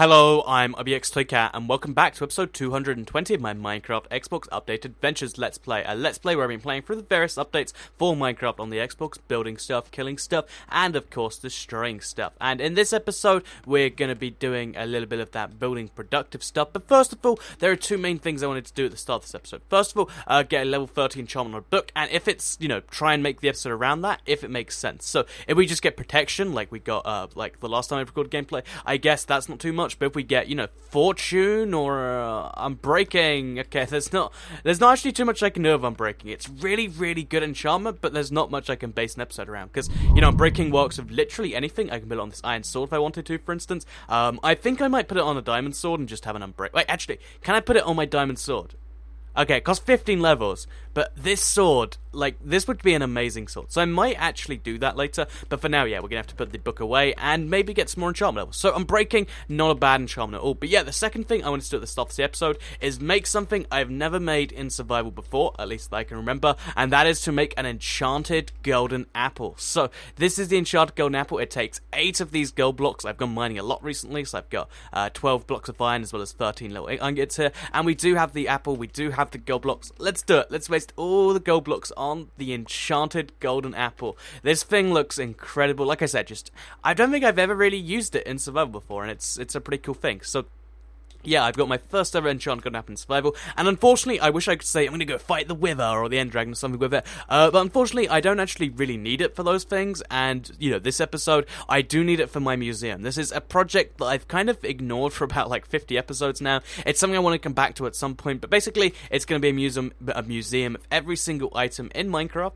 Hello, I'm IBX and welcome back to episode 220 of my Minecraft Xbox Updated Adventures Let's Play. A Let's Play where I've been playing through the various updates for Minecraft on the Xbox, building stuff, killing stuff, and of course destroying stuff. And in this episode, we're going to be doing a little bit of that building productive stuff. But first of all, there are two main things I wanted to do at the start of this episode. First of all, get a level 30 enchantment on a book, and if it's, try and make the episode around that, if it makes sense. So if we just get protection, like we got, like the last time I recorded gameplay, I guess that's not too much. But if we get, fortune or unbreaking, okay, there's not actually too much I can do of unbreaking. It's really, really good enchantment, but there's not much I can base an episode around because, unbreaking works with literally anything. I can put it on this iron sword if I wanted to, for instance. I think I might put it on a diamond sword and just have an unbreak. Wait, actually, can I put it on my diamond sword? Okay, it costs 15 levels, but this sword, this would be an amazing sword. So I might actually do that later, but for now, yeah, we're going to have to put the book away and maybe get some more enchantment levels. So unbreaking, not a bad enchantment at all. But yeah, the second thing I wanted to do at the start of the episode is make something I've never made in survival before, at least that I can remember, and that is to make an enchanted golden apple. So this is the enchanted golden apple. It takes 8 of these gold blocks. I've gone mining a lot recently, so I've got 12 blocks of iron as well as 13 little ingots here, and we do have the apple, we do have the gold blocks. Let's do it. Let's waste all the gold blocks on the enchanted golden apple. This thing looks incredible. Like I said, I don't think I've ever really used it in survival before, and it's a pretty cool thing. So yeah, I've got my first ever enchanted golden apple in survival, and unfortunately, I wish I could say I'm going to go fight the Wither or the End Dragon or something with it, but unfortunately, I don't actually really need it for those things, and, this episode, I do need it for my museum. This is a project that I've kind of ignored for about, 50 episodes now. It's something I want to come back to at some point, but basically, it's going to be a museum of every single item in Minecraft.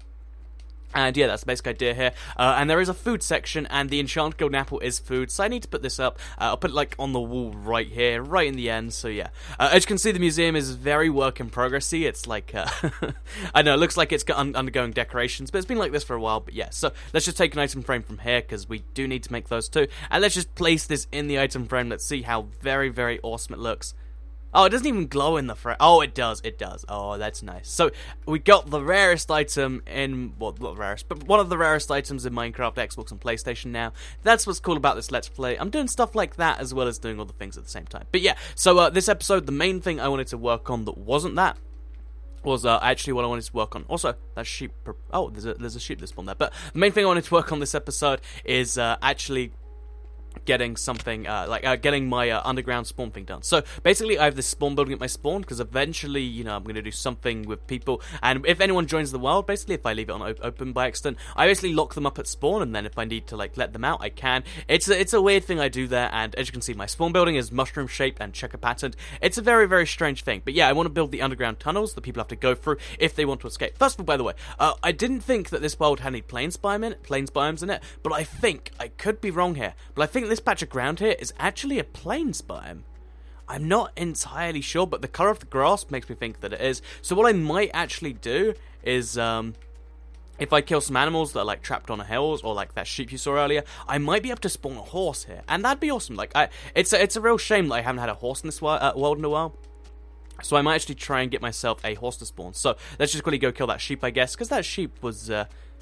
And yeah, that's the basic idea here. And there is a food section, and the enchanted golden apple is food, so I need to put this up. I'll put it on the wall right here, right in the end, so yeah. As you can see, the museum is very work in progressy. It's I know, it looks like it's undergoing decorations, but it's been like this for a while, but yeah. So let's just take an item frame from here, because we do need to make those too. And let's just place this in the item frame. Let's see how very, very awesome it looks. Oh, it doesn't even glow in the frame. Oh, it does. It does. Oh, that's nice. So, we got the rarest item in... Well, not rarest, but one of the rarest items in Minecraft, Xbox, and PlayStation now. That's what's cool about this Let's Play. I'm doing stuff like that as well as doing all the things at the same time. But yeah, so this episode, the main thing I wanted to work on that wasn't that was actually what I wanted to work on. Also, that sheep... Oh, there's a sheep that spawned there. But the main thing I wanted to work on this episode is actually getting something, getting my underground spawn thing done. So, basically, I have this spawn building at my spawn, because eventually, I'm going to do something with people, and if anyone joins the world, basically, if I leave it on open by accident, I basically lock them up at spawn, and then if I need to, let them out, I can. It's a weird thing I do there, and as you can see, my spawn building is mushroom-shaped and checker-patterned. It's a very, very strange thing, but yeah, I want to build the underground tunnels that people have to go through if they want to escape. First of all, by the way, I didn't think that this world had any plains biomes in it, but I think, I could be wrong here, but I think this patch of ground here is actually a plains biome. I'm not entirely sure, but the colour of the grass makes me think that it is. So what I might actually do is, if I kill some animals that are trapped on a hill, or that sheep you saw earlier, I might be able to spawn a horse here, and that'd be awesome. It's a real shame that I haven't had a horse in this world in a while. So I might actually try and get myself a horse to spawn. So let's just quickly go kill that sheep, I guess, because that sheep was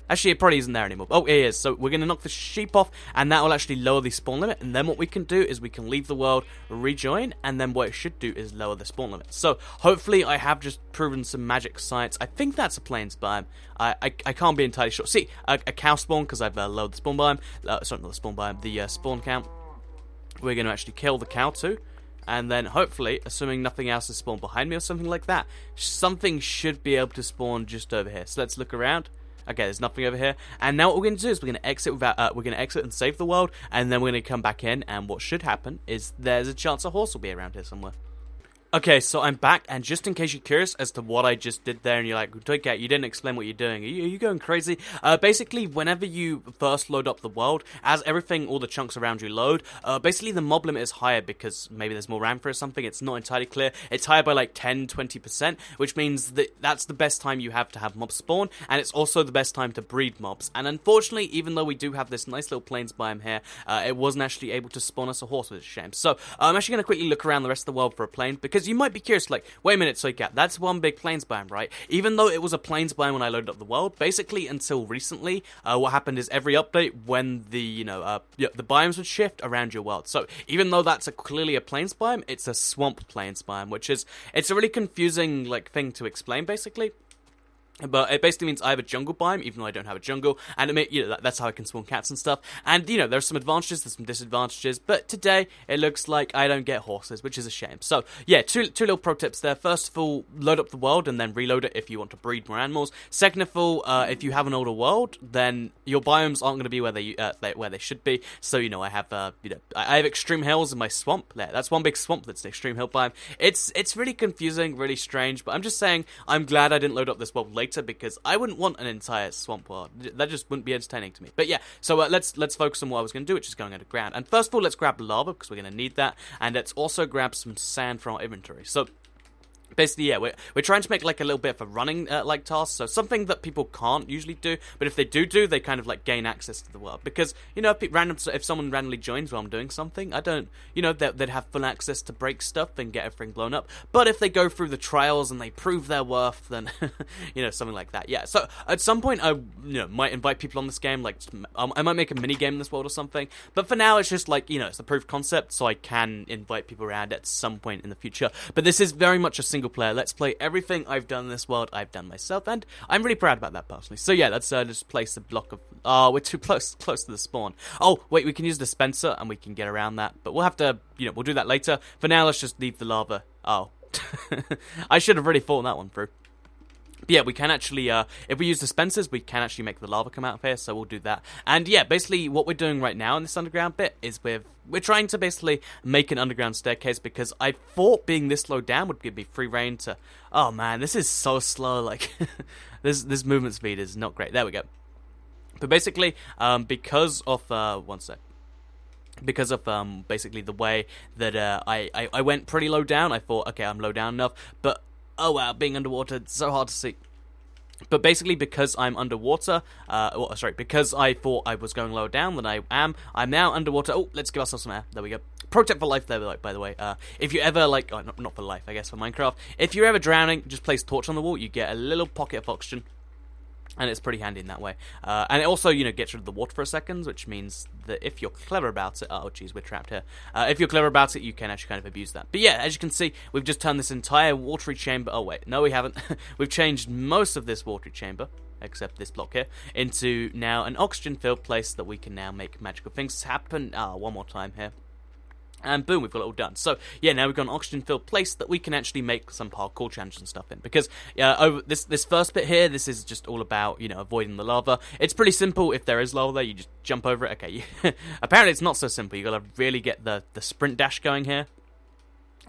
actually, it probably isn't there anymore. Oh, it is. So we're going to knock the sheep off, and that will actually lower the spawn limit. And then what we can do is we can leave the world, rejoin, and then what it should do is lower the spawn limit. So hopefully I have just proven some magic science. I think that's a plains biome. I can't be entirely sure. See, a cow spawn, because I've lowered the spawn biome. Sorry, not the spawn biome, the spawn count. We're going to actually kill the cow too. And then, hopefully, assuming nothing else is spawned behind me or something like that, something should be able to spawn just over here. So let's look around. Okay, there's nothing over here. And now what we're going to do is we're going to exit and save the world, and then we're going to come back in, and what should happen is there's a chance a horse will be around here somewhere. Okay, so I'm back, and just in case you're curious as to what I just did there, and you're like, Toycat, you didn't explain what you're doing. Are you going crazy? Basically, whenever you first load up the world, as all the chunks around you load, basically the mob limit is higher because maybe there's more RAM for it or something. It's not entirely clear. It's higher by 10-20%, which means that that's the best time you have to have mobs spawn, and it's also the best time to breed mobs. And unfortunately, even though we do have this nice little plains biome here, it wasn't actually able to spawn us a horse, which is a shame. So I'm actually going to quickly look around the rest of the world for a plain, because because you might be curious, like, wait a minute, Soycat, that's one big plains biome, right? Even though it was a plains biome when I loaded up the world, basically until recently, what happened is every update when the the biomes would shift around your world. So even though that's clearly a plains biome, it's a swamp plains biome, which is it's a really confusing like thing to explain basically. But it basically means I have a jungle biome, even though I don't have a jungle, and that's how I can spawn cats and stuff. And, there's some advantages, there's some disadvantages, but today, it looks like I don't get horses, which is a shame. So, yeah, two little pro tips there. First of all, load up the world and then reload it if you want to breed more animals. Second of all, if you have an older world, then your biomes aren't going to be where they should be. So, I have, I have extreme hills in my swamp. There, that's one big swamp that's an extreme hill biome. It's really confusing, really strange, but I'm just saying, I'm glad I didn't load up this world later, because I wouldn't want an entire swamp world. That just wouldn't be entertaining to me. But yeah, so let's focus on what I was going to do, which is going underground. And first of all, let's grab lava, because we're going to need that. And let's also grab some sand from our inventory. So basically, yeah, we're trying to make like a little bit of a running like task, so something that people can't usually do, but if they do, they kind of like gain access to the world. Because if someone randomly joins while I'm doing something, I don't, they'd have full access to break stuff and get everything blown up. But if they go through the trials and they prove their worth, then something like that. Yeah. So at some point, I might invite people on this game. Like I might make a mini game in this world or something. But for now, it's just like it's a proof concept, so I can invite people around at some point in the future. But this is very much a single player let's play. Everything I've done in this world I've done myself, and I'm really proud about that personally. So yeah, let's just place a block of we're too close to the spawn. Oh wait, we can use the dispenser and we can get around that, but we'll have to we'll do that later. For now, let's just leave the lava. Oh I should have really thought that one through. But yeah, we can actually, if we use dispensers, we can actually make the lava come out of here, so we'll do that. And yeah, basically what we're doing right now in this underground bit is we're trying to basically make an underground staircase, because I thought being this low down would give me free reign to... Oh man, this is so slow, like, this movement speed is not great. There we go. But basically, because of, one sec. Because of, basically the way that, I went pretty low down, I thought, okay, I'm low down enough, but... Oh wow, being underwater, it's so hard to see. But basically, because I'm underwater, because I thought I was going lower down than I am, I'm now underwater. Oh, let's give ourselves some air. There we go. Pro tip for life there, by the way. If you ever, not for life, I guess, for Minecraft. If you're ever drowning, just place a torch on the wall, you get a little pocket of oxygen. And it's pretty handy in that way. And it also, gets rid of the water for a second, which means that if you're clever about it... Oh, jeez, we're trapped here. If you're clever about it, you can actually kind of abuse that. But yeah, as you can see, we've just turned this entire watery chamber... Oh, wait. No, we haven't. We've changed most of this watery chamber, except this block here, into now an oxygen-filled place that we can now make magical things happen. One more time here. And boom, we've got it all done. So, yeah, now we've got an oxygen-filled place that we can actually make some parkour challenges and stuff in. Because over this first bit here, this is just all about, avoiding the lava. It's pretty simple. If there is lava there, you just jump over it. Okay, apparently it's not so simple. You've got to really get the sprint dash going here.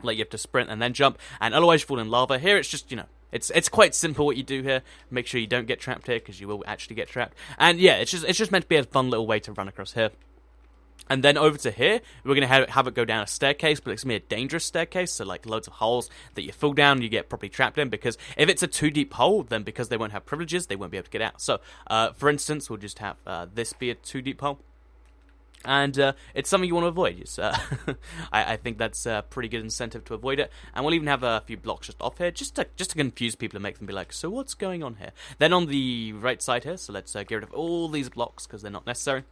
Like, you have to sprint and then jump, and otherwise you fall in lava. Here, it's just, it's quite simple what you do here. Make sure you don't get trapped here, because you will actually get trapped. And, yeah, it's just meant to be a fun little way to run across here. And then over to here, we're going to have it go down a staircase, but it's going to be a dangerous staircase, so like loads of holes that you fall down and you get properly trapped in, because if it's a too deep hole, then because they won't have privileges, they won't be able to get out. So, for instance, we'll just have this be a too deep hole. And it's something you want to avoid. I think that's a pretty good incentive to avoid it. And we'll even have a few blocks just off here, just to confuse people and make them be like, so what's going on here? Then on the right side here, so let's get rid of all these blocks, because they're not necessary.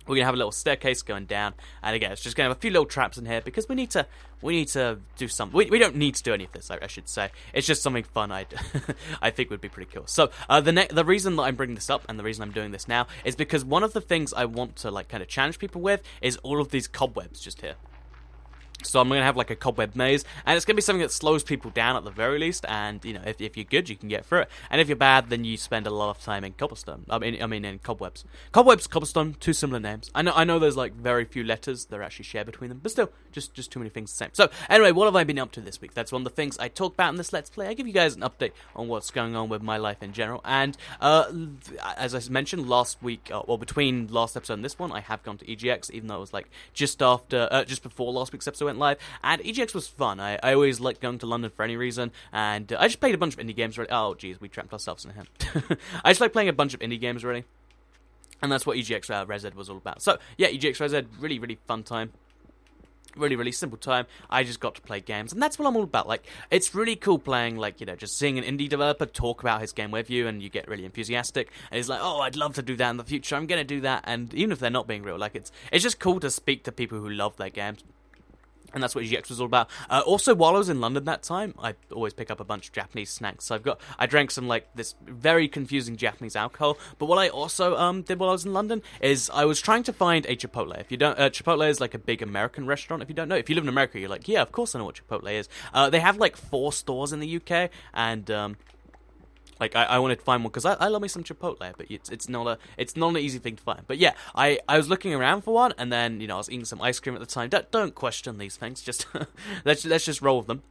We're going to have a little staircase going down, and again, it's just going to have a few little traps in here, because we need to do something. We don't need to do any of this, I should say. It's just something fun I think would be pretty cool. So, the reason that I'm bringing this up, and the reason I'm doing this now, is because one of the things I want to, kind of challenge people with is all of these cobwebs just here. So I'm going to have like a cobweb maze, and it's going to be something that slows people down at the very least, and, if you're good, you can get through it, and if you're bad, then you spend a lot of time in cobblestone. I mean in cobwebs. Cobwebs, cobblestone, two similar names. I know there's like very few letters that are actually shared between them, but still, just too many things the same. So, anyway, what have I been up to this week? That's one of the things I talk about in this Let's Play. I give you guys an update on what's going on with my life in general, and, as I mentioned last week, or between last episode and this one, I have gone to EGX, even though it was like just before last week's episode went live, and EGX was fun. I always like going to London for any reason, and I just played a bunch of indie games already. Oh, jeez, we trapped ourselves in here. I just like playing a bunch of indie games already, and that's what EGX Res Ed was all about. So, yeah, EGX Res Ed, really, really fun time. really, really simple time. I just got to play games, and that's what I'm all about. Like, it's really cool playing, like, you know, just seeing an indie developer talk about his game with you, and you get really enthusiastic, and he's like, oh, I'd love to do that in the future, I'm gonna do that, and even if they're not being real, like, it's just cool to speak to people who love their games. And that's what GX was all about. Also, while I was in London that time, I always pick up a bunch of Japanese snacks. So I drank some, like, this very confusing Japanese alcohol. But what I also did while I was in London is I was trying to find a Chipotle. If you don't, Chipotle is like a big American restaurant. If you don't know, if you live in America, you're like, yeah, of course I know what Chipotle is. They have like 4 stores in the UK, and like, I wanted to find one because I love me some Chipotle, but it's not an easy thing to find. But yeah, I was looking around for one, and then, you know, I was eating some ice cream at the time. Don't question these things. Just let's just roll with them.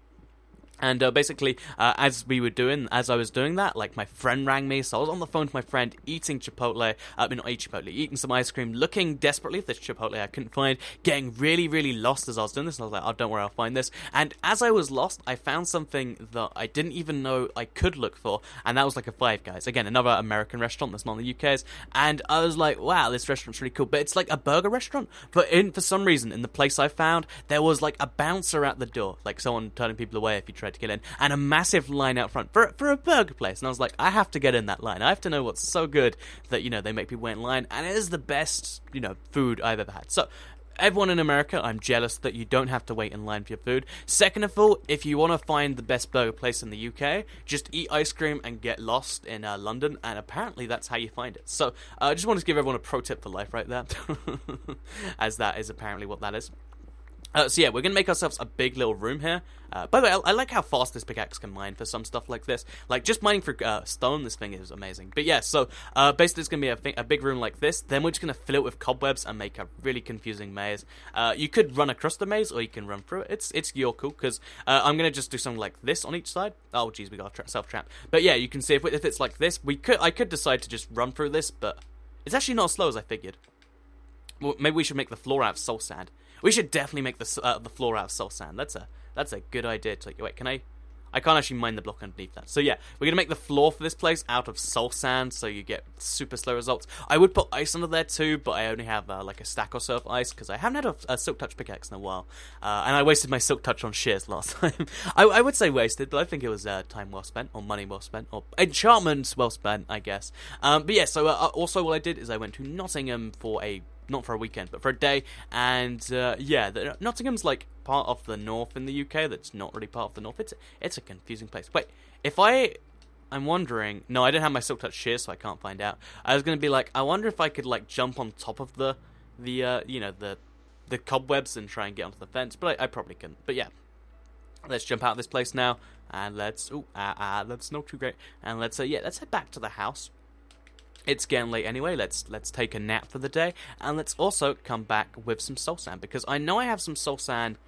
And basically, as I was doing that, like, my friend rang me, so I was on the phone to my friend, eating Chipotle, not eating Chipotle, eating some ice cream, looking desperately for this Chipotle I couldn't find, getting really, really lost as I was doing this, and I was like, oh, don't worry, I'll find this. And as I was lost, I found something that I didn't even know I could look for, and that was like a Five Guys. Again, another American restaurant that's not in the UK's, and I was like, wow, this restaurant's really cool, but it's like a burger restaurant, but for some reason, in the place I found, there was like a bouncer at the door, like someone turning people away if you tried to get in, and a massive line out front for a burger place. And I was like, I have to get in that line. I have to know what's so good that, you know, they make people wait in line, and it is the best, you know, food I've ever had. So, everyone in America, I'm jealous that you don't have to wait in line for your food. Second of all, if you want to find the best burger place in the UK, just eat ice cream and get lost in London, and apparently that's how you find it. So, I just wanted to give everyone a pro tip for life right there, as that is apparently what that is. So yeah, we're going to make ourselves a big little room here. By the way, I like how fast this pickaxe can mine for some stuff like this. Like, just mining for stone, this thing is amazing. But yeah, so basically it's going to be a big room like this. Then we're just going to fill it with cobwebs and make a really confusing maze. You could run across the maze, or you can run through it. It's your call, because I'm going to just do something like this on each side. Oh, geez, we got a self-trap. But yeah, you can see if it's like this, I could decide to just run through this, but it's actually not as slow as I figured. Well, maybe we should make the floor out of soul sand. We should definitely make the floor out of soul sand. That's a good idea. Wait, can I can't actually mine the block underneath that. So yeah, we're gonna make the floor for this place out of soul sand, so you get super slow results. I would put ice under there too, but I only have like a stack or so of ice because I haven't had a silk touch pickaxe in a while, and I wasted my silk touch on shears last time. I would say wasted, but I think it was time well spent, or money well spent, or enchantments well spent, I guess. But yeah, so also what I did is I went to Nottingham for not for a weekend, but for a day, and yeah, Nottingham's like part of the north in the UK that's not really part of the north. It's a confusing place. Wait, I'm wondering, no, I didn't have my silk touch shears, so I can't find out. I was gonna be like, I wonder if I could like jump on top of the you know, the cobwebs and try and get onto the fence, but I probably couldn't. But yeah, let's jump out of this place now, and that's not too great, and let's head back to the house. It's getting late anyway, let's take a nap for the day, and let's also come back with some soul sand, because I know I have some soul sand.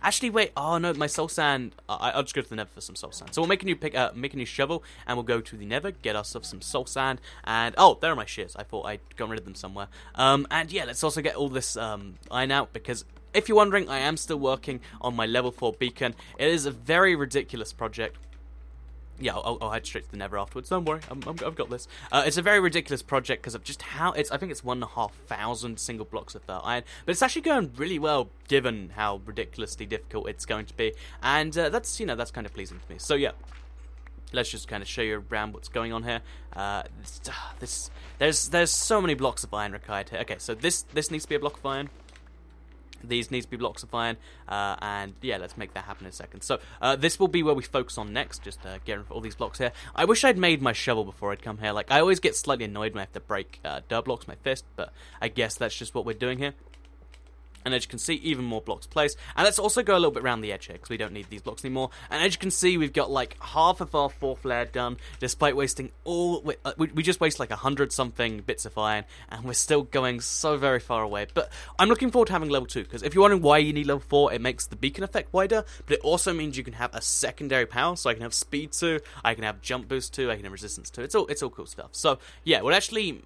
Actually, wait, oh no, my soul sand, I'll just go to the Nether for some soul sand. So we'll make a new shovel, and we'll go to the Nether, get ourselves some soul sand, and, oh, there are my shears, I thought I'd gotten rid of them somewhere. And yeah, let's also get all this iron out, because if you're wondering, I am still working on my level 4 beacon. It is a very ridiculous project. Yeah, I'll head straight to the Nether afterwards. Don't worry, I've got this. It's a very ridiculous project because of just how I think it's 1,500 single blocks of iron, but it's actually going really well given how ridiculously difficult it's going to be, and that's kind of pleasing to me. So yeah, let's just kind of show you around what's going on here. There's so many blocks of iron required here. Okay, so this needs to be a block of iron. These need to be blocks of iron, and yeah, let's make that happen in a second. So this will be where we focus on next, just getting all these blocks here. I wish I'd made my shovel before I'd come here. Like, I always get slightly annoyed when I have to break dirt blocks with my fist, but I guess that's just what we're doing here. And as you can see, even more blocks placed. And let's also go a little bit around the edge here, because we don't need these blocks anymore. And as you can see, we've got like half of our 4th layer done, despite wasting we just waste like 100-something bits of iron, and we're still going so very far away. But I'm looking forward to having level 2, because if you're wondering why you need level 4, it makes the beacon effect wider, but it also means you can have a secondary power, so I can have speed 2, I can have jump boost 2, I can have resistance 2. It's all cool stuff. So yeah, well actually,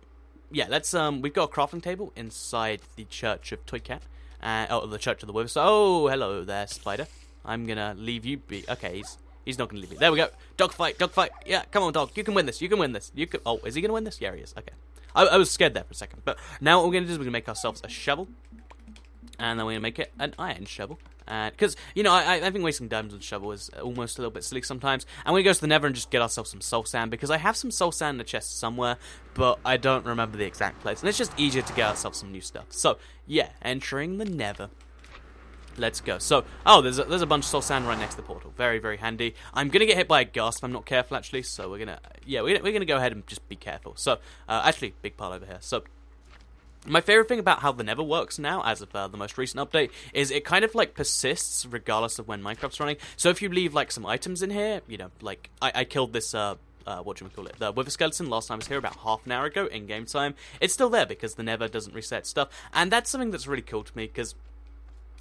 yeah, let's we've got a crafting table inside the Church of Toycat. The Church of the Wolves. Oh, hello there, Spider. I'm gonna leave you be. Okay, he's not gonna leave me. There we go. Dogfight. Yeah, come on, dog. You can win this. Oh, is he gonna win this? Yeah, he is. Okay. I was scared there for a second. But now what we're gonna do is we're gonna make ourselves a shovel. And then we're going to make it an iron shovel. Because, you know, I think wasting diamonds on shovel is almost a little bit silly sometimes. And we go to the Nether and just get ourselves some soul sand, because I have some soul sand in the chest somewhere, but I don't remember the exact place. And it's just easier to get ourselves some new stuff. So, yeah, entering the Nether. Let's go. So, oh, there's a bunch of soul sand right next to the portal. Very, very handy. I'm gonna get hit by a ghast if I'm not careful, actually. So we're gonna go ahead and just be careful. So, actually, big pile over here. So, my favorite thing about how the Nether works now, as of the most recent update, is it kind of like persists regardless of when Minecraft's running. So if you leave like some items in here, you know, like I killed this whatchamacallit, the wither skeleton last time I was here about half an hour ago in game time. It's still there because the Nether doesn't reset stuff, and that's something that's really cool to me because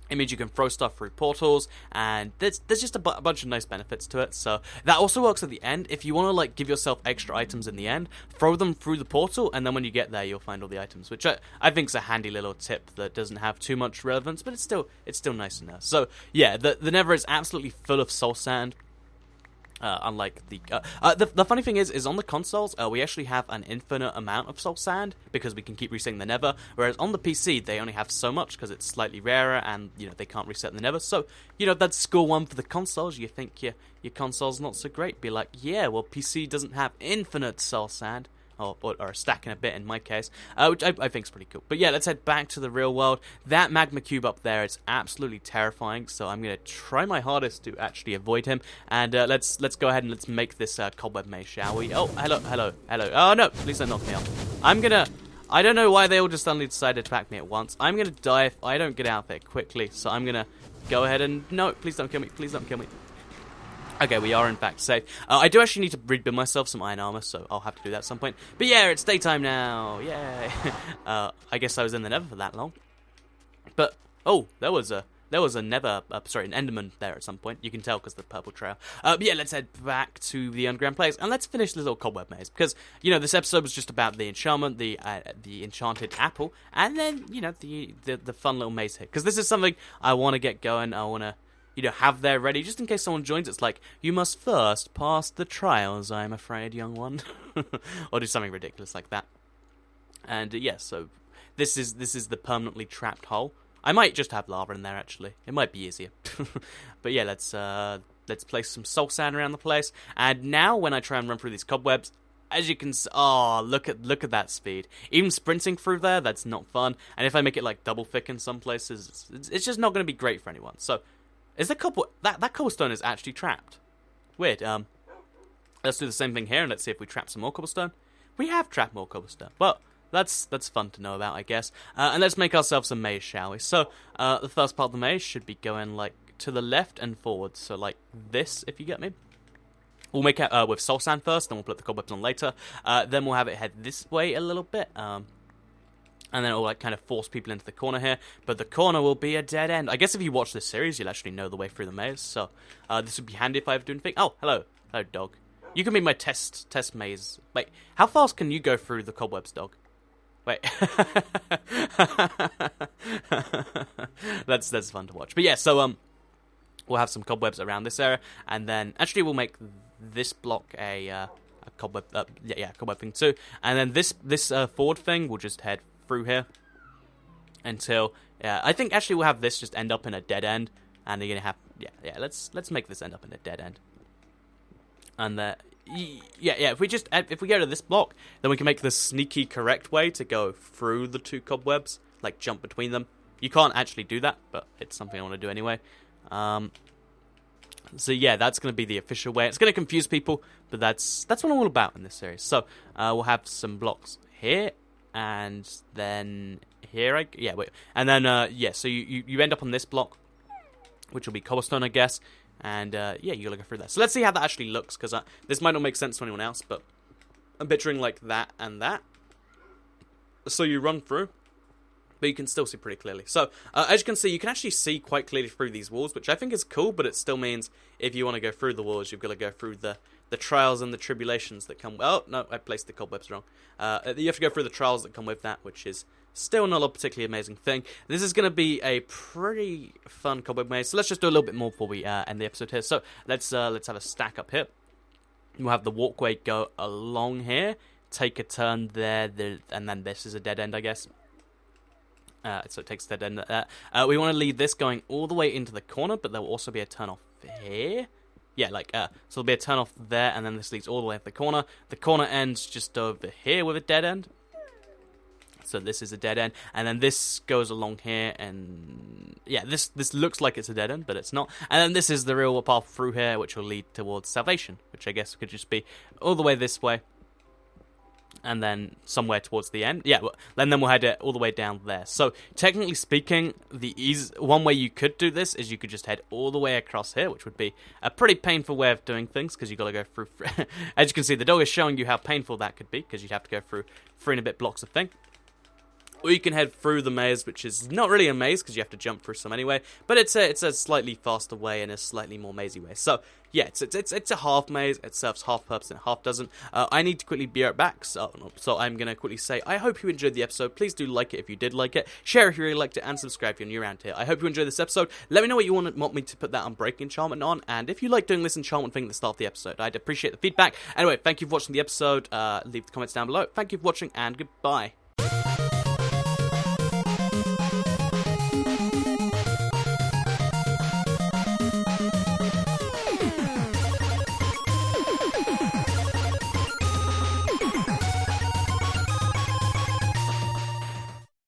it means you can throw stuff through portals, and there's just a bunch of nice benefits to it. So that also works at the end. If you want to like give yourself extra items in the end, throw them through the portal, and then when you get there, you'll find all the items, which I think is a handy little tip that doesn't have too much relevance, but it's still nice enough. So yeah, the Nether is absolutely full of soul sand. Unlike the funny thing is on the consoles, we actually have an infinite amount of soul sand because we can keep resetting the Nether, whereas on the PC they only have so much because it's slightly rarer and, you know, they can't reset the Nether. So, you know, that's score one for the consoles. You think your console's not so great, be like, yeah, well, PC doesn't have infinite soul sand. Or a stack and a bit in my case, which I think is pretty cool. But yeah, let's head back to the real world. That magma cube up there is absolutely terrifying, so I'm going to try my hardest to actually avoid him. And let's go ahead and let's make this cobweb maze, shall we? Oh, hello. Oh no, please don't knock me off. I don't know why they all just suddenly decided to attack me at once. I'm going to die if I don't get out there quickly, so I'm going to go ahead and... No, please don't kill me, please don't kill me. Okay, we are in fact safe. I do actually need to rebuild myself some iron armor, so I'll have to do that at some point. But yeah, it's daytime now. Yay! I guess I was in the Nether for that long. But oh, there was an Enderman there at some point. You can tell because of the purple trail. But yeah, let's head back to the underground place and let's finish this little cobweb maze because, you know, this episode was just about the enchantment, the enchanted apple, and then, you know, the fun little maze here because this is something I want to get going. I want to, you know, have there ready, just in case someone joins. It's like, you must first pass the trials, I'm afraid, young one. Or do something ridiculous like that. And, yeah, so this is the permanently trapped hole. I might just have lava in there, actually. It might be easier. But, yeah, let's place some soul sand around the place. And now, when I try and run through these cobwebs, as you can see, oh, look at that speed. Even sprinting through there, that's not fun. And if I make it, like, double thick in some places, it's just not going to be great for anyone. So... is the that cobblestone is actually trapped? Weird. Let's do the same thing here and let's see if we trap some more cobblestone. We have trapped more cobblestone, but that's fun to know about, I guess. And let's make ourselves a maze, shall we? So the first part of the maze should be going like to the left and forward. So like this, if you get me. We'll make it with soul sand first, then we'll put the cobwebs on later. Then we'll have it head this way a little bit. And then it will like kind of force people into the corner here. But the corner will be a dead end. I guess if you watch this series, you'll actually know the way through the maze. So this would be handy if I ever do anything. Oh, hello. Hello, dog. You can be my test maze. Wait, how fast can you go through the cobwebs, dog? Wait. That's fun to watch. But yeah, so we'll have some cobwebs around this area. And then actually we'll make this block a cobweb, cobweb thing too. And then this forward thing will just head through here until I think actually we'll have this just end up in a dead end, and you're gonna have let's make this end up in a dead end. And if we go to this block, then we can make the sneaky correct way to go through the two cobwebs, like jump between them. You can't actually do that, but it's something I want to do anyway. So yeah, that's going to be the official way. It's going to confuse people, but that's what I'm all about in this series. So we'll have some blocks here, and then here. So you end up on this block, which will be cobblestone, I guess. And you gotta go through that. So let's see how that actually looks, because this might not make sense to anyone else, but I'm picturing like that and that. So you run through, but you can still see pretty clearly. So, as you can see, you can actually see quite clearly through these walls, which I think is cool, but it still means if you want to go through the walls, you've got to go through the trials and the tribulations that come... Oh, no, I placed the cobwebs wrong. You have to go through the trials that come with that, which is still not a particularly amazing thing. This is going to be a pretty fun cobweb maze, so let's just do a little bit more before we end the episode here. So, let's have a stack up here. We'll have the walkway go along here, take a turn there, and then this is a dead end, I guess. So it takes dead end at that. We want to leave this going all the way into the corner, but there will also be a turn off here. Yeah, like, so there'll be a turn off there, and then this leads all the way up the corner. The corner ends just over here with a dead end. So this is a dead end, and then this goes along here, and yeah, this looks like it's a dead end, but it's not. And then this is the real path through here, which will lead towards salvation, which I guess could just be all the way this way, and then somewhere towards the end. Yeah, and then we'll head it all the way down there. So technically speaking, one way you could do this is you could just head all the way across here, which would be a pretty painful way of doing things, because you've got to go through. As you can see, the dog is showing you how painful that could be, because you'd have to go through 3 and a bit blocks of thing. Or you can head through the maze, which is not really a maze because you have to jump through some anyway. But it's a slightly faster way and a slightly more mazy way. So yeah, it's a half maze. It serves half purpose and half doesn't. I need to quickly be right back, so I'm gonna quickly say I hope you enjoyed the episode. Please do like it if you did like it. Share if you really liked it, and subscribe if you're new around here. I hope you enjoyed this episode. Let me know what you want me to put that unbreaking enchantment on, and if you like doing this enchantment thing at the start of the episode, I'd appreciate the feedback. Anyway, thank you for watching the episode. Leave the comments down below. Thank you for watching, and goodbye.